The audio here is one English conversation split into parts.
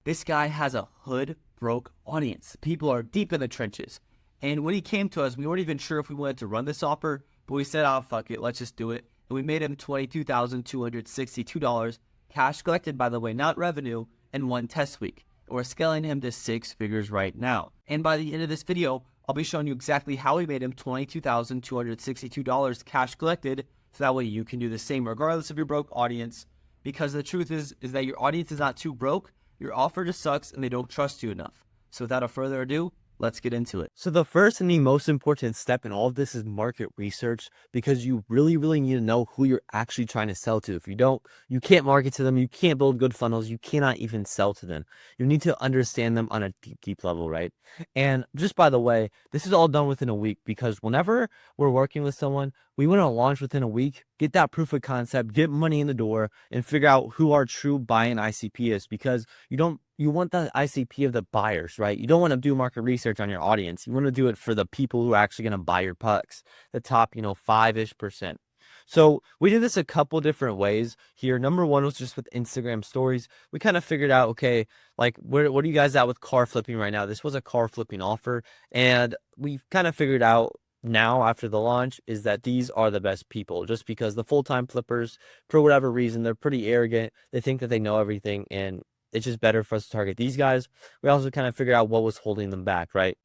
This guy has a hood broke audience. People are deep in the trenches. And when he came to us, we weren't even sure if we wanted to run this offer, but we said, oh, fuck it, let's just do it. And we made him $22,262, cash collected, by the way, not revenue, in one test week. And we're scaling him to six figures right now. And by the end of this video, I'll be showing you exactly how we made him $22,262 cash collected, so that way you can do the same regardless of your broke audience. Because the truth is that your audience is not too broke, your offer just sucks and they don't trust you enough. So without further ado, let's get into it. So the first and the most important step in all of this is market research, because you really need to know who you're actually trying to sell to. If you don't, you can't market to them, you can't build good funnels, you cannot even sell to them. You need to understand them on a deep level, right? And just by the way, this is all done within a week, because whenever we're working with someone, we want to launch within a week, get that proof of concept, get money in the door, and figure out who our true buy-in ICP is, because you want the ICP of the buyers, right? You don't want to do market research on your audience. You want to do it for the people who are actually going to buy your pucks, the top, 5-ish%. So we did this a couple different ways here. Number one was just with Instagram stories. We kind of figured out, okay, like what are you guys at with car flipping right now? This was a car flipping offer. And we kind of figured out now after the launch is that these are the best people, just because the full-time flippers, for whatever reason, they're pretty arrogant. They think that they know everything, and it's just better for us to target these guys. We also kind of figured out what was holding them back, right?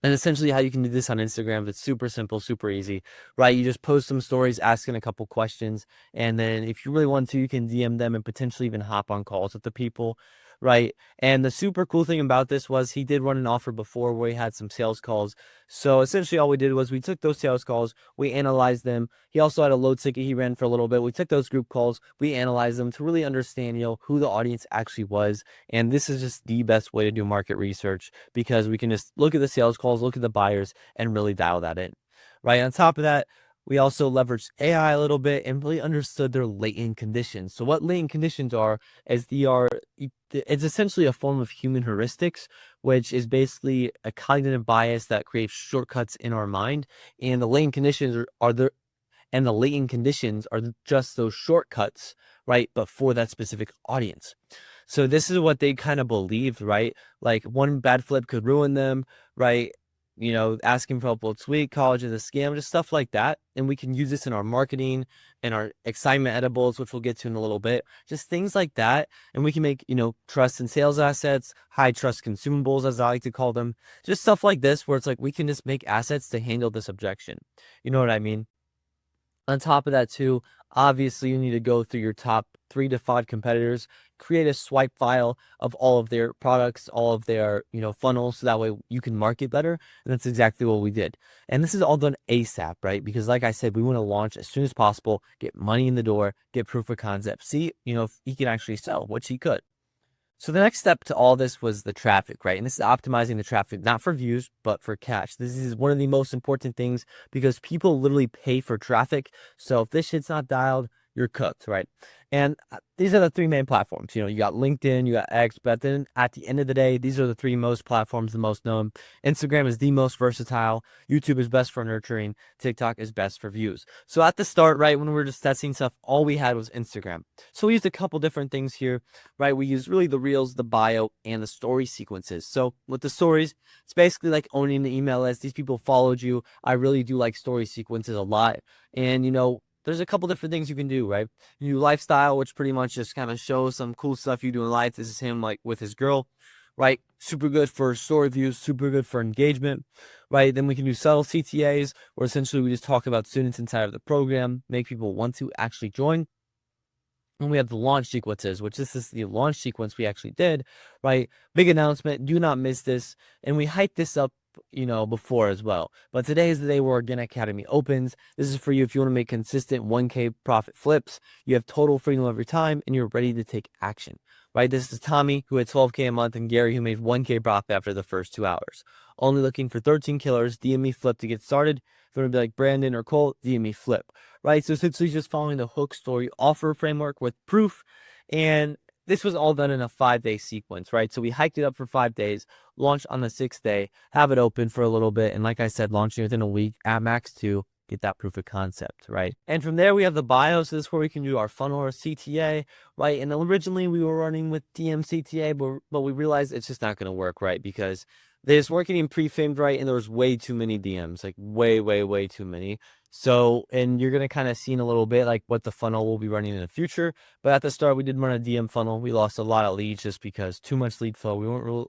And essentially how you can do this on Instagram, it's super simple, super easy, right? You just post some stories asking a couple questions. And then if you really want to, you can DM them and potentially even hop on calls with the people, right? And the super cool thing about this was he did run an offer before where he had some sales calls. So essentially all we did was we took those sales calls, we analyzed them. He also had a low ticket he ran for a little bit. We took those group calls, we analyzed them to really understand, who the audience actually was. And this is just the best way to do market research, because we can just look at the sales calls, look at the buyers, and really dial that in, right? On top of that, we also leveraged AI a little bit and really understood their latent conditions. So what latent conditions are is it's essentially a form of human heuristics, which is basically a cognitive bias that creates shortcuts in our mind. And the latent conditions are just those shortcuts, right? But for that specific audience. So this is what they kind of believed, right? Like one bad flip could ruin them, right? Asking for help with sweet, college is a scam, just stuff like that. And we can use this in our marketing and our excitement edibles, which we'll get to in a little bit, just things like that. And we can make, trust and sales assets, high trust consumables, as I like to call them, just stuff like this, where it's like, we can just make assets to handle this objection. You know what I mean? On top of that too, obviously you need to go through your top 3 to 5 competitors, create a swipe file of all of their products, all of their, funnels, so that way you can market better. And that's exactly what we did. And this is all done ASAP, right? Because like I said, we want to launch as soon as possible, get money in the door, get proof of concept, see, if he can actually sell, which he could. So the next step to all this was the traffic, right? And this is optimizing the traffic, not for views, but for cash. This is one of the most important things, because people literally pay for traffic. So if this shit's not dialed, you're cooked, right? And these are the 3 main platforms. You got LinkedIn, you got X, but then at the end of the day, these are the 3 most platforms, the most known. Instagram is the most versatile. YouTube is best for nurturing. TikTok is best for views. So at the start, right, when we were just testing stuff, all we had was Instagram. So we used a couple different things here, right? We used really the reels, the bio, and the story sequences. So with the stories, it's basically like owning the email list. These people followed you. I really do like story sequences a lot. And, there's a couple different things you can do, right? You do lifestyle, which pretty much just kind of shows some cool stuff you do in life. This is him like with his girl, right? Super good for story views, super good for engagement, right? Then we can do subtle CTAs, where essentially we just talk about students inside of the program, make people want to actually join. And we have the launch sequences, which this is the launch sequence we actually did, right? Big announcement, do not miss this. And we hyped this up, before as well. But today is the day where Organic Academy opens. This is for you if you want to make consistent 1K profit flips. You have total freedom of your time and you're ready to take action, right? This is Tommy, who had 12K a month, and Gary, who made 1K profit after the first 2 hours. Only looking for 13 killers. DM me flip to get started. If you want to be like Brandon or Cole, DM me flip, right? So essentially just following the hook story offer framework with proof. And this was all done in a 5-day sequence, right? So we hiked it up for 5 days, launched on the 6th day, have it open for a little bit. And like I said, launching within a week at max 2. get that proof of concept, right? And from there, we have the bios. This is where we can do our funnel or CTA, right? And originally we were running with DM CTA, but we realized it's just not going to work, right? Because they just weren't getting pre-famed right, and there was way too many DMs, like way too many. So, and you're going to kind of see in a little bit like what the funnel will be running in the future. But at the start, we did run a DM funnel. We lost a lot of leads just because too much lead flow.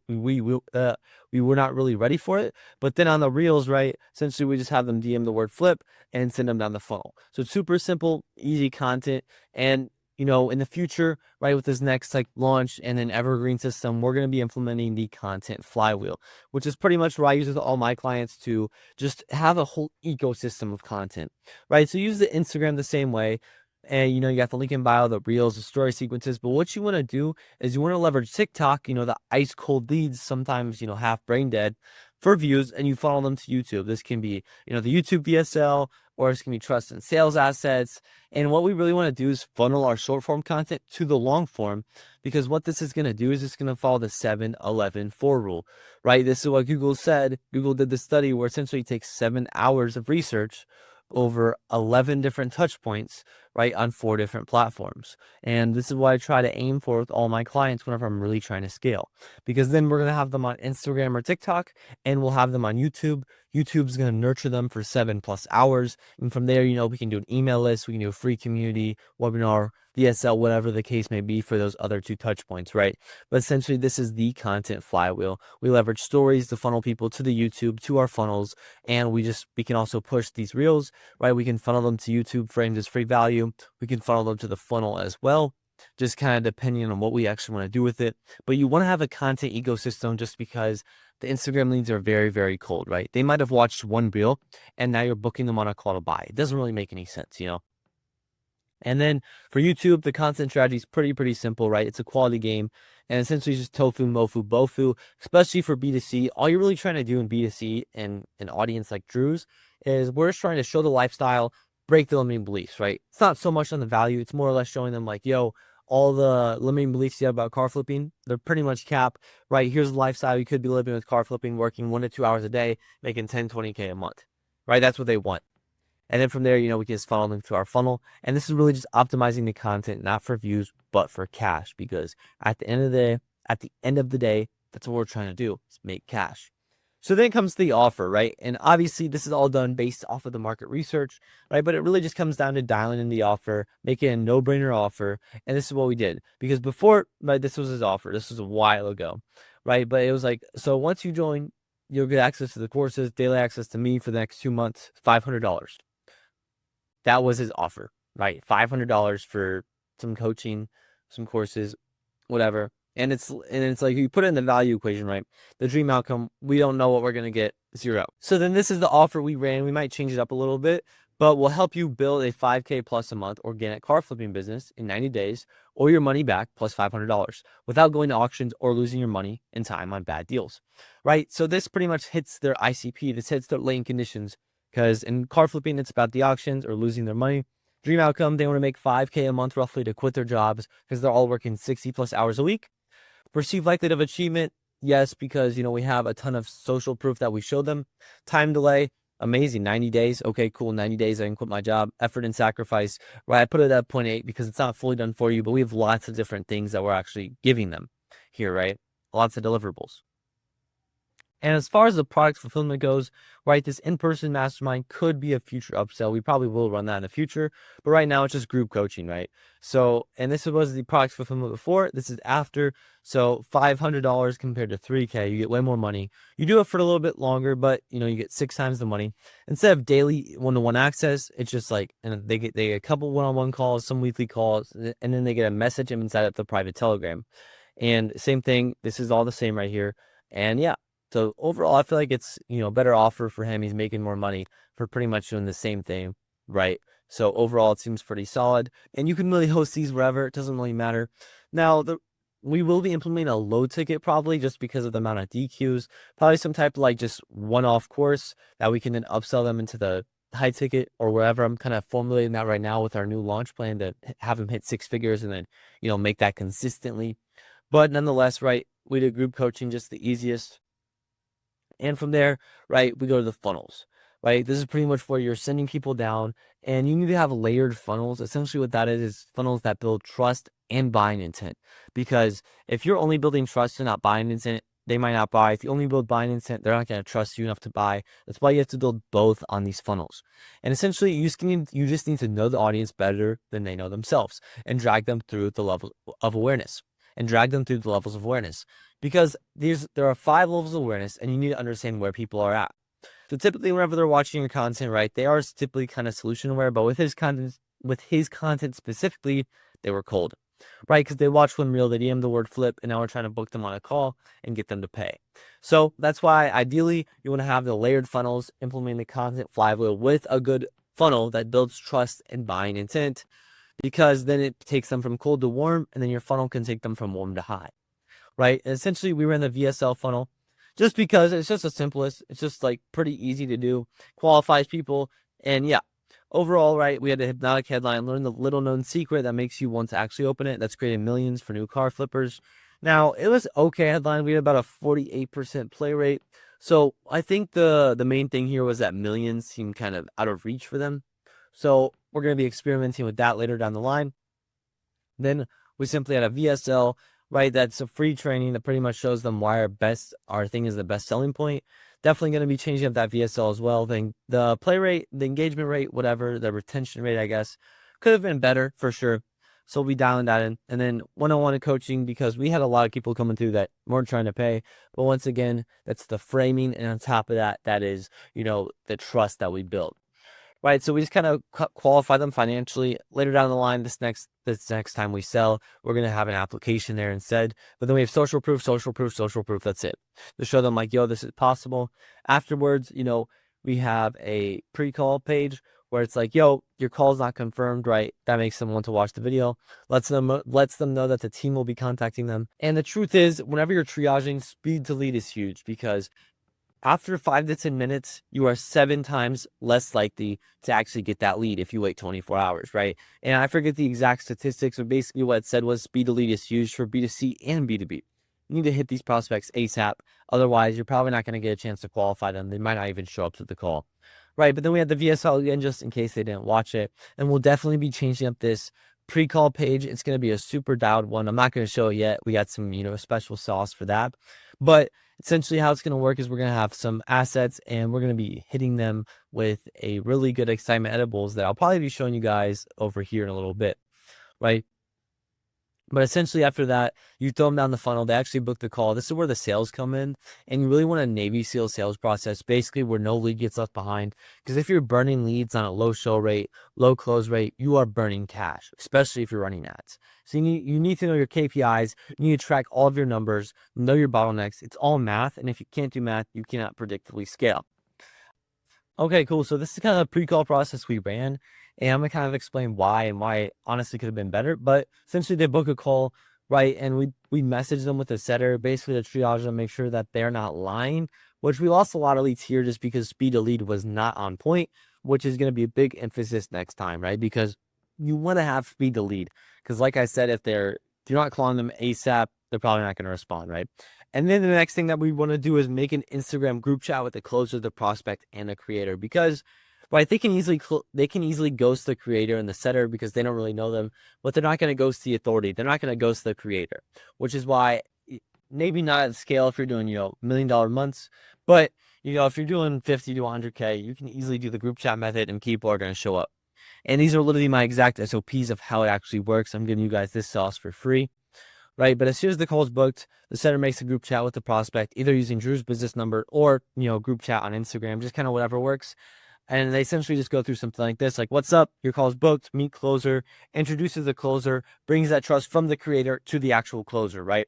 We were not really ready for it. But then on the reels, right, essentially we just have them DM the word flip and send them down the funnel. So it's super simple, easy content. And in the future, right, with this next like launch and an evergreen system, we're going to be implementing the content flywheel, which is pretty much what I use with all my clients to just have a whole ecosystem of content, right? So use the Instagram the same way. And you got the link in bio, the reels, the story sequences. But what you want to do is you want to leverage TikTok, the ice cold leads, sometimes, half brain dead, for views, and you funnel them to YouTube. This can be, the YouTube VSL, or this can be trust and sales assets. And what we really want to do is funnel our short form content to the long form, because what this is going to do is it's going to follow the 7-11-4 rule, right? This is what Google said. Google did the study where essentially it takes 7 hours of research over 11 different touch points, right, on 4 different platforms. And this is what I try to aim for with all my clients whenever I'm really trying to scale, because then we're going to have them on Instagram or TikTok, and we'll have them on YouTube. YouTube's going to nurture them for 7+ hours. And from there, we can do an email list, we can do a free community, webinar, VSL, whatever the case may be for those other 2 touch points, right? But essentially, this is the content flywheel. We leverage stories to funnel people to the YouTube, to our funnels, and we can also push these reels, right? We can funnel them to YouTube for just free value. We can funnel them to the funnel as well, just kind of depending on what we actually want to do with it. But you want to have a content ecosystem, just because the Instagram leads are very, very cold, right? They might have watched one reel and now you're booking them on a call to buy. It doesn't really make any sense, And then for YouTube, the content strategy is pretty simple, right? It's a quality game, and essentially just tofu, mofu, bofu, especially for B2C. All you're really trying to do in B2C and an audience like Drew's is we're just trying to show the lifestyle, break the limiting beliefs, right? It's not so much on the value. It's more or less showing them like, yo, all the limiting beliefs you have about car flipping, they're pretty much cap, right? Here's the lifestyle you could be living with car flipping, working 1 to 2 hours a day, making 10, 20K a month, right? That's what they want. And then from there, we can just funnel them to our funnel. And this is really just optimizing the content, not for views, but for cash. Because at the end of the day, that's what we're trying to do, is make cash. So then comes the offer, right? And obviously this is all done based off of the market research, right? But it really just comes down to dialing in the offer, making a no-brainer offer. And this is what we did. Because before, right, this was his offer. This was a while ago, right? But it was like, so once you join, you'll get access to the courses, daily access to me for the next 2 months, $500. That was his offer, right? $500 for some coaching, some courses, whatever. And it's like, you put it in the value equation, right? The dream outcome, we don't know what we're going to get, 0. So then this is the offer we ran. We might change it up a little bit, but we'll help you build a 5K plus a month organic car flipping business in 90 days, or your money back plus $500 without going to auctions or losing your money and time on bad deals, right? So this pretty much hits their ICP. This hits their lane conditions. Because in car flipping, it's about the auctions or losing their money. Dream outcome, they want to make 5K a month roughly to quit their jobs because they're all working 60+ hours a week. Perceived likelihood of achievement, yes, because we have a ton of social proof that we show them. Time delay, amazing, 90 days. Okay, cool, 90 days, I can quit my job. Effort and sacrifice, right? I put it at 0.8 because it's not fully done for you, but we have lots of different things that we're actually giving them here, right? Lots of deliverables. And as far as the product fulfillment goes, right, this in-person mastermind could be a future upsell. We probably will run that in the future, but right now it's just group coaching, right? So, and this was the product fulfillment before, this is after. So $500 compared to 3K, you get way more money. You do it for a little bit longer, but you get 6 times the money. Instead of daily one-to-one access, it's just like, and they get a couple one-on-one calls, some weekly calls, and then they get a message inside of the private Telegram. And same thing, this is all the same right here. And yeah. So overall, I feel like it's, a better offer for him. He's making more money for pretty much doing the same thing, right? So overall, it seems pretty solid. And you can really host these wherever. It doesn't really matter. Now, we will be implementing a low ticket probably just because of the amount of DQs. Probably some type of like just one-off course that we can then upsell them into the high ticket or wherever. I'm kind of formulating that right now with our new launch plan to have them hit 6 figures and then, make that consistently. But nonetheless, right, we did group coaching, just the easiest. And from there, right, we go to the funnels. right? This is pretty much where you're sending people down, and you need to have layered funnels. Essentially what that is funnels that build trust and buying intent. Because if you're only building trust and not buying intent, they might not buy. If you only build buying intent, they're not going to trust you enough to buy. That's why you have to build both on these funnels. And essentially, you just need to know the audience better than they know themselves and drag them through the level of awareness. Because there are 5 levels of awareness, and you need to understand where people are at. So typically, whenever they're watching your content, right, they are typically kind of solution aware. But with his content specifically, they were cold, right? Because they watched one reel, they DM'd the word flip, and now we're trying to book them on a call and get them to pay. So that's why ideally you want to have the layered funnels, implementing the content flywheel with a good funnel that builds trust and buying intent, because then it takes them from cold to warm, and then your funnel can take them from warm to high, right? And essentially, we ran the VSL funnel just because it's just the simplest. It's just like pretty easy to do, qualifies people, and yeah. Overall, right, we had a hypnotic headline, learn the little known secret that makes you want to actually open it. That's creating millions for new car flippers. Now, it was okay headline. We had about a 48% play rate. So I think the main thing here was that millions seemed kind of out of reach for them. So we're going to be experimenting with that later down the line. Then we simply had a VSL, right? That's a free training that pretty much shows them why our thing is the best selling point. Definitely going to be changing up that VSL as well. Then the play rate, the engagement rate, whatever, the retention rate, I guess, could have been better for sure. So we'll be dialing that in. And then one-on-one coaching, because we had a lot of people coming through that weren't trying to pay. But once again, that's the framing. And on top of that, that is, the trust that we built. Right, so we just kind of qualify them financially. Later down the line, this next time we sell, we're gonna have an application there instead. But then we have social proof. That's it. To show them like, yo, this is possible. Afterwards, we have a pre-call page where it's like, yo, your call's not confirmed, right? That makes them want to watch the video. Lets them know that the team will be contacting them. And the truth is, whenever you're triaging, speed to lead is huge, because after 5 to 10 minutes, you are 7 times less likely to actually get that lead if you wait 24 hours, right? And I forget the exact statistics, but basically what it said was speed to lead is huge for B2C and B2B. You need to hit these prospects ASAP. Otherwise, you're probably not going to get a chance to qualify them. They might not even show up to the call, right? But then we had the VSL again, just in case they didn't watch it. And we'll definitely be changing up this pre-call page. It's going to be a super dialed one. I'm not going to show it yet. We got some, special sauce for that. But essentially how it's going to work is we're going to have some assets, and we're going to be hitting them with a really good excitement edibles that I'll probably be showing you guys over here in a little bit, right? But essentially after that, you throw them down the funnel. They actually book the call. This is where the sales come in. And you really want a Navy SEAL sales process, basically where no lead gets left behind. Because if you're burning leads on a low show rate, low close rate, you are burning cash, especially if you're running ads. So you need to know your KPIs. You need to track all of your numbers, know your bottlenecks. It's all math. And if you can't do math, you cannot predictably scale. Okay, cool. So this is kind of a pre-call process we ran, and I'm gonna kind of explain why and why it honestly could have been better. But essentially, they book a call, right? And we message them with a setter, basically to triage them, make sure that they're not lying. Which we lost a lot of leads here just because speed to lead was not on point, which is gonna be a big emphasis next time, right? Because you want to have speed to lead, because like I said, if you're not calling them ASAP, they're probably not gonna respond, right? And then the next thing that we want to do is make an Instagram group chat with the closer, the prospect, and the creator, because right, they can easily ghost the creator and the setter because they don't really know them, but they're not going to ghost the authority. They're not going to ghost the creator, which is why maybe not at scale if you're doing $1 million months, but if you're doing 50 to 100K, you can easily do the group chat method and people are going to show up. And these are literally my exact SOPs of how it actually works. I'm giving you guys this sauce for free. Right, but as soon as the call is booked, the setter makes a group chat with the prospect, either using Drew's business number or group chat on Instagram, just kind of whatever works. And they essentially just go through something like this, like, what's up? Your call is booked. Meet closer. Introduces the closer, brings that trust from the creator to the actual closer, right?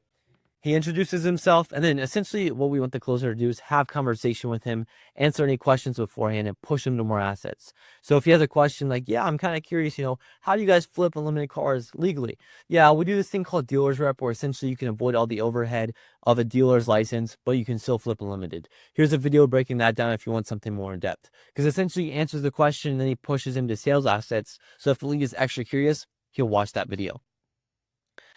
He introduces himself, and then essentially what we want the closer to do is have conversation with him, answer any questions beforehand, and push him to more assets. So if he has a question like, yeah, I'm kind of curious, how do you guys flip unlimited cars legally? Yeah, we do this thing called dealer's rep, where essentially you can avoid all the overhead of a dealer's license, but you can still flip unlimited. Here's a video breaking that down if you want something more in depth. Because essentially he answers the question, and then he pushes him to sales assets. So if the lead is extra curious, he'll watch that video.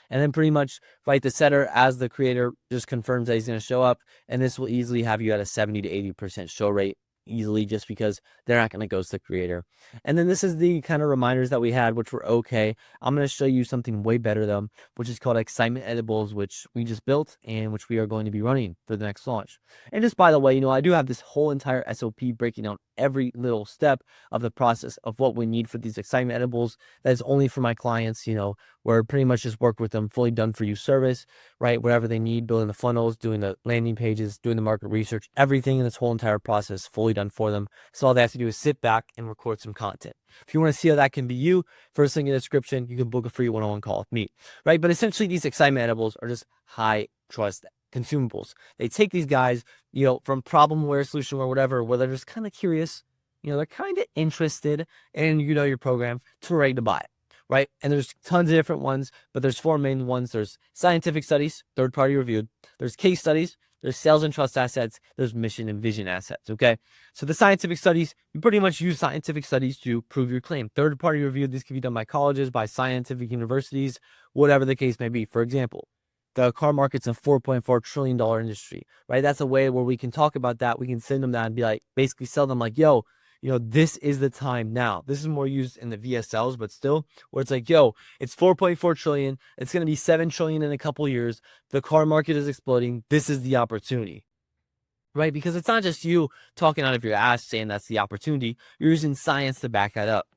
And then pretty much, right, the setter as the creator just confirms that he's going to show up. And this will easily have you at a 70 to 80% show rate. easily just because they're not going to ghost the creator. And then this is the kind of reminders that we had, which were okay. I'm going to show you something way better though, which is called Excitement Edibles, which we just built and which we are going to be running for the next launch. And just by the way, I do have this whole entire SOP breaking down every little step of the process of what we need for these Excitement Edibles. That is only for my clients, where pretty much just work with them, fully done for you service, right? Whatever they need, building the funnels, doing the landing pages, doing the market research, everything in this whole entire process fully done for them. So all they have to do is sit back and record some content. If you want to see how that can be you, first link in the description, you can book a free one-on-one call with me, right? But essentially these Excitement Edibles are just high trust consumables. They take these guys, from problemware, solutionware, whatever, where they're just kind of curious, they're kind of interested in, your program to ready to buy it, right? And there's tons of different ones, but there's 4 main ones. There's scientific studies, third-party reviewed. There's case studies. There's sales and trust assets. There's mission and vision assets, okay? So the scientific studies, you pretty much use scientific studies to prove your claim. Third-party reviewed, these can be done by colleges, by scientific universities, whatever the case may be. For example, the car market's a $4.4 trillion industry, right? That's a way where we can talk about that. We can send them that and be like, basically sell them like, yo, this is the time now. This is more used in the VSLs, but still, where it's like, yo, it's 4.4 trillion. It's going to be 7 trillion in a couple years. The car market is exploding. This is the opportunity, right? Because it's not just you talking out of your ass saying that's the opportunity. You're using science to back that up.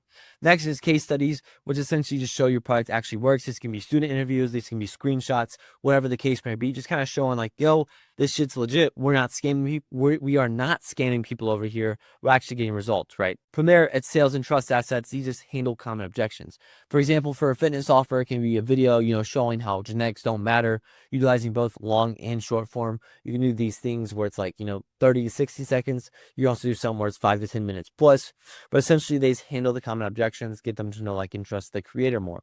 Next is case studies, which essentially just show your product actually works. This can be student interviews. These can be screenshots, whatever the case may be. Just kind of showing like, yo, this shit's legit. We're not scamming people. We are not scamming people over here. We're actually getting results, right? From there, it's sales and trust assets. These just handle common objections. For example, for a fitness offer, it can be a video, showing how genetics don't matter, utilizing both long and short form. You can do these things where it's like, 30 to 60 seconds. You also do some where it's 5 to 10 minutes plus. But essentially, they just handle the common objections, get them to know, like, and trust the creator more.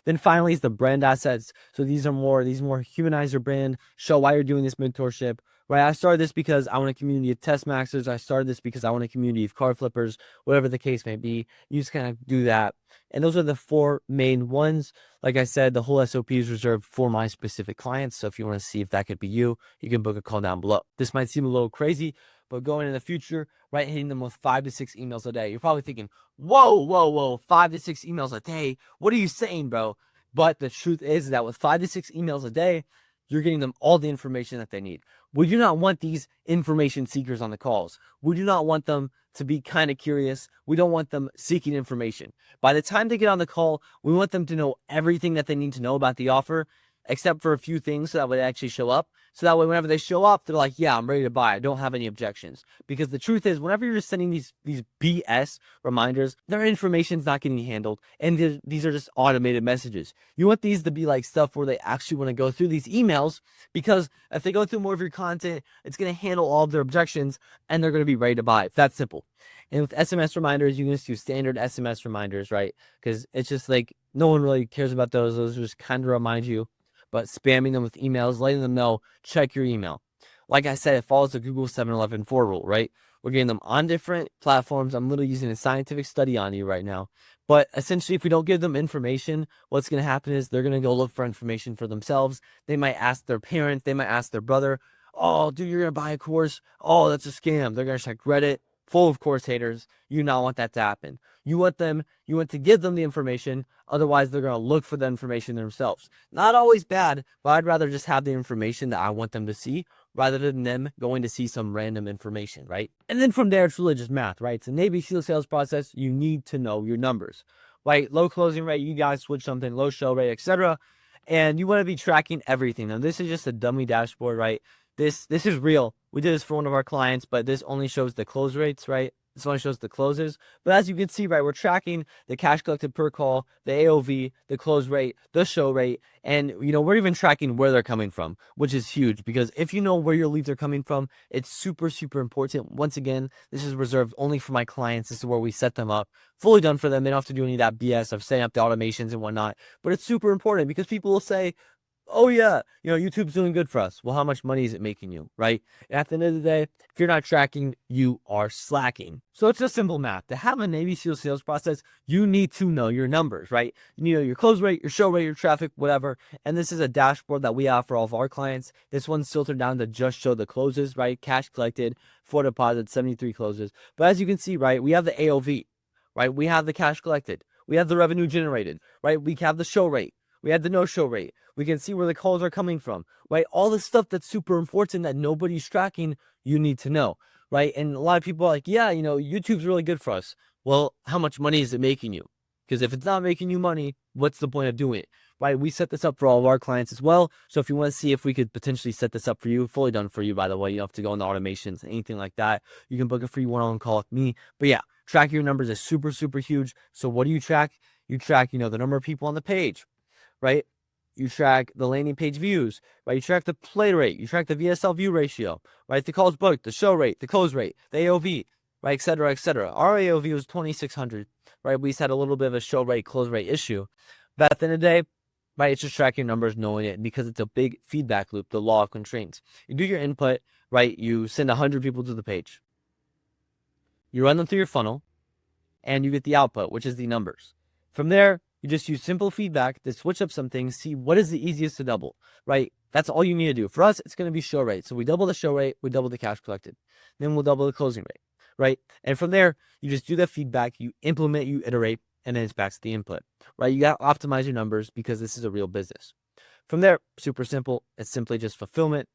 Then finally is the brand assets. So these more humanize your brand, show why you're doing this mentorship, right? I started this because I want a community of test maxers. I started this because I want a community of car flippers, whatever the case may be. You just kind of do that. And those are the 4 main ones. Like I said, the whole SOP is reserved for my specific clients. So if you want to see if that could be you, you can book a call down below. This might seem a little crazy, but going in the future, right, hitting them with 5 to 6 emails a day. You're probably thinking, whoa, 5 to 6 emails a day. What are you saying, bro? But the truth is that with 5 to 6 emails a day, you're getting them all the information that they need. We do not want these information seekers on the calls. We do not want them to be kind of curious. We don't want them seeking information. By the time they get on the call, we want them to know everything that they need to know about the offer, except for a few things so that way they actually show up. So that way, whenever they show up, they're like, yeah, I'm ready to buy. I don't have any objections. Because the truth is, whenever you're just sending these BS reminders, their information's not getting handled. And these are just automated messages. You want these to be like stuff where they actually want to go through these emails, because if they go through more of your content, it's going to handle all of their objections and they're going to be ready to buy. It's that simple. And with SMS reminders, you can just do standard SMS reminders, right? Because it's just like, no one really cares about those. Those just kind of remind you. But spamming them with emails, letting them know, check your email. Like I said, it follows the Google 7-11-4 rule, right? We're getting them on different platforms. I'm literally using a scientific study on you right now. But essentially, if we don't give them information, what's going to happen is they're going to go look for information for themselves. They might ask their parents. They might ask their brother, oh, dude, you're going to buy a course? Oh, that's a scam. They're going to check Reddit, full of course haters. You do not want that to happen. You want to give them the information. Otherwise, they're going to look for the information themselves. Not always bad, but I'd rather just have the information that I want them to see rather than them going to see some random information, right? And then from there, it's really just math, right? It's an ABC sales process. You need to know your numbers, right? Low closing rate, you guys switch something, low show rate, etc. And you want to be tracking everything. Now, this is just a dummy dashboard, right? This is real. We did this for one of our clients, but this only shows the close rates, right? This only shows the closes. But as you can see, right, we're tracking the cash collected per call, the AOV, the close rate, the show rate, and, we're even tracking where they're coming from, which is huge, because if you know where your leads are coming from, it's super, super important. Once again, this is reserved only for my clients. This is where we set them up, fully done for them. They don't have to do any of that BS of setting up the automations and whatnot. But it's super important because people will say, oh yeah, YouTube's doing good for us. Well, how much money is it making you, right? And at the end of the day, if you're not tracking, you are slacking. So it's just simple math. To have a Navy SEAL sales process, you need to know your numbers, right? You need to know your close rate, your show rate, your traffic, whatever. And this is a dashboard that we have for all of our clients. This one's filtered down to just show the closes, right? Cash collected, 4 deposits, 73 closes. But as you can see, right, we have the AOV, right? We have the cash collected. We have the revenue generated, right? We have the show rate. We have the no-show rate. We can see where the calls are coming from, right? All the stuff that's super important that nobody's tracking, you need to know, right? And a lot of people are like, yeah, YouTube's really good for us. Well, how much money is it making you? Because if it's not making you money, what's the point of doing it, right? We set this up for all of our clients as well. So if you want to see if we could potentially set this up for you, fully done for you, by the way, you don't have to go into automations, anything like that. You can book a free one-on-one call with me. But yeah, tracking your numbers is super, super huge. So what do you track? You track, the number of people on the page, right? You track the landing page views, right? You track the play rate, you track the VSL view ratio, right? The calls booked, the show rate, the close rate, the AOV, right? Et cetera, et cetera. Our AOV was 2,600, right? We just had a little bit of a show rate, close rate issue. But at the end of the day, right, it's just tracking numbers, knowing it, because it's a big feedback loop, the law of constraints. You do your input, right? You send 100 people to the page. You run them through your funnel, and you get the output, which is the numbers. From there, you just use simple feedback to switch up some things, see what is the easiest to double, right? That's all you need to do. For us, it's going to be show rate. So we double the show rate, we double the cash collected. Then we'll double the closing rate, right? And from there, you just do the feedback, you implement, you iterate, and then it's back to the input, right? You got to optimize your numbers because this is a real business. From there, super simple. It's simply just fulfillment,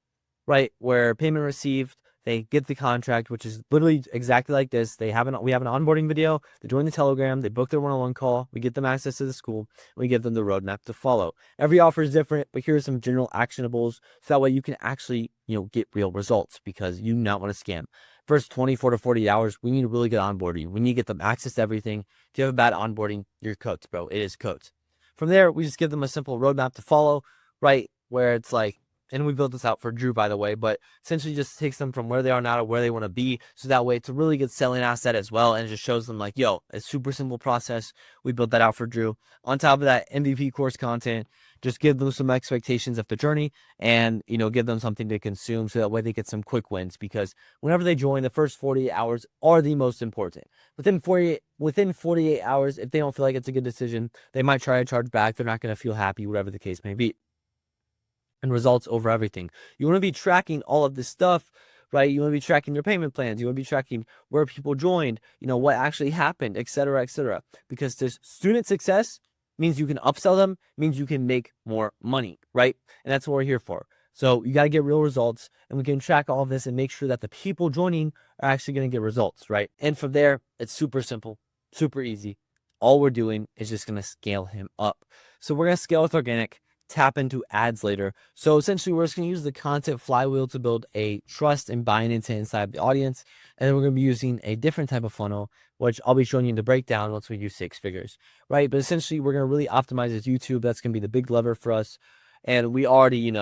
right? Where payment received, they get the contract, which is literally exactly like this. We have an onboarding video. They join the Telegram. They book their one-on-one call. We get them access to the school. We give them the roadmap to follow. Every offer is different, but here are some general actionables, so that way you can actually, get real results, because you do not want to scam. First 24 to 48 hours, we need a really good onboarding. We need to get them access to everything. If you have a bad onboarding, you're cooked, bro. It is cooked. From there, we just give them a simple roadmap to follow, right? Where it's like, and we built this out for Drew, by the way, but essentially just takes them from where they are now to where they want to be. So that way it's a really good selling asset as well. And it just shows them like, yo, it's super simple process. We built that out for Drew. On top of that, MVP course content, just give them some expectations of the journey, and, give them something to consume, so that way they get some quick wins, because whenever they join, the first 48 hours are the most important. Within 48 hours, if they don't feel like it's a good decision, they might try to charge back. They're not going to feel happy, whatever the case may be. And results over everything. You want to be tracking all of this stuff, right? You want to be tracking your payment plans. You want to be tracking where people joined, what actually happened, et cetera, because this student success means you can upsell them, means you can make more money, right? And that's what we're here for. So you got to get real results, and we can track all of this and make sure that the people joining are actually going to get results, right? And from there, it's super simple, super easy. All we're doing is just going to scale him up. So we're going to scale with organic, tap into ads later. So essentially, we're just going to use the content flywheel to build a trust and buying into inside the audience. And then we're going to be using a different type of funnel, which I'll be showing you in the breakdown once we do 6 figures, right? But essentially, we're going to really optimize this YouTube. That's going to be the big lever for us. And we already,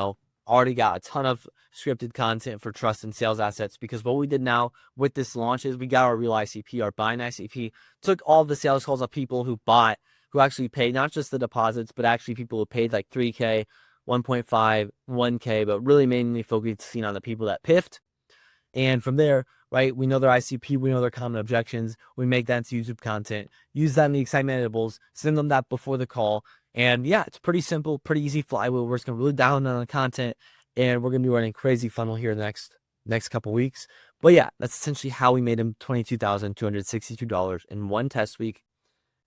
already got a ton of scripted content for trust and sales assets, because what we did now with this launch is we got our real ICP, our buying ICP, took all the sales calls of people who bought, who actually paid, not just the deposits, but actually people who paid like 3K, 1.5, 1K, but really mainly focusing on the people that piffed. And from there, right, we know their ICP, we know their common objections, we make that into YouTube content, use that in the excitement edibles, send them that before the call. And yeah, it's pretty simple, pretty easy flywheel. We're just going to really down on the content, and we're going to be running crazy funnel here in the next couple weeks. But yeah, that's essentially how we made him $22,262 in one test week.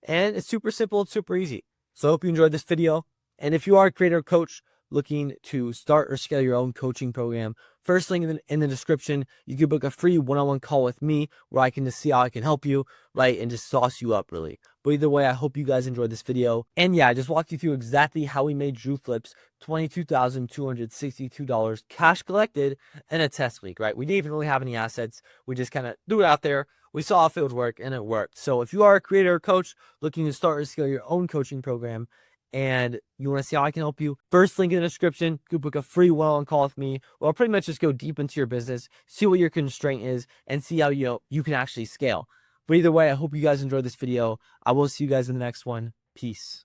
And it's super simple, it's super easy. So I hope you enjoyed this video. And if you are a creator or coach looking to start or scale your own coaching program, first link in the description, you can book a free one-on-one call with me where I can just see how I can help you, right? And just sauce you up, really. But either way, I hope you guys enjoyed this video. And yeah, I just walked you through exactly how we made Drew Flips $22,262 cash collected in a test week, right? We didn't even really have any assets. We just kind of threw it out there. We saw if it would work, and it worked. So if you are a creator or coach looking to start or scale your own coaching program, and you want to see how I can help you, first link in the description, go book a free one-on-one call with me, or I'll pretty much just go deep into your business, see what your constraint is, and see how you can actually scale. But either way, I hope you guys enjoyed this video. I will see you guys in the next one. Peace.